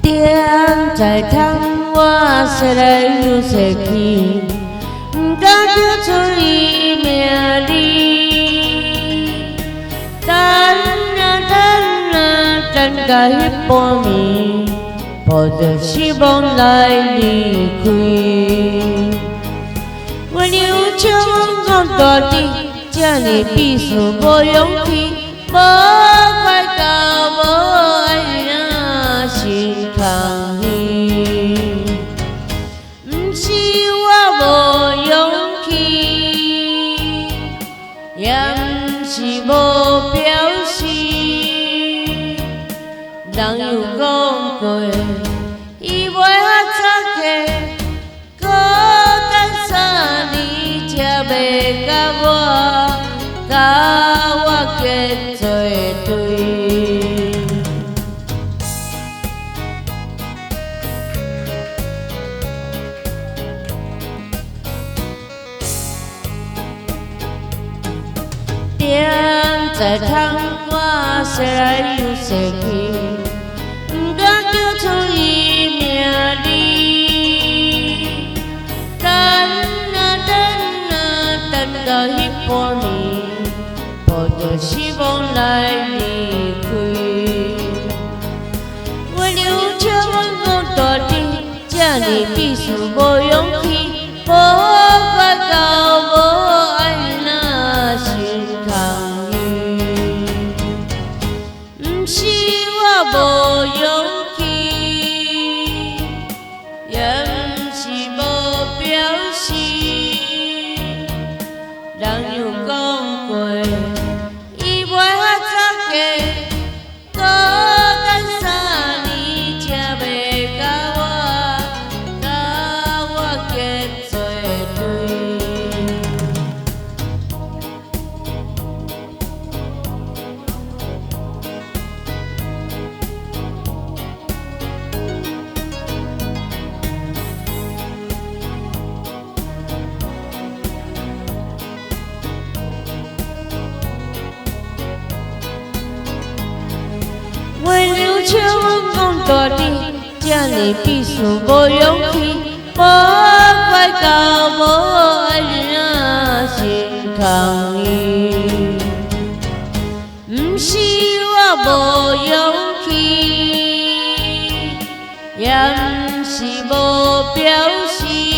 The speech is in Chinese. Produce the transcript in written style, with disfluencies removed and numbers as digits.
点在窗外谁来又谁去？感觉出一面里，等个一半面，抱着希望来离开。我留着我大地，这里必须无勇气，无快到无爱那心抗议。不是我无勇气，也不是无表示。人有讲过，伊袂晓早起，孤单3年才袂甲我结作对。点在窗外，谁来又谁去？不敢叫出伊名字，等到迄半暝，抱着希望来离开。我留着我大地，这里必须无勇气，无法到无爱那心抗议。不是我无勇气，也不是无表示。人有讲过，伊袂晓早起，孤单3年才袂甲我结作对。我留着我讲大地，这里必须无勇气，无快到无爱那心抗议。不是我无勇气，也不是无表示。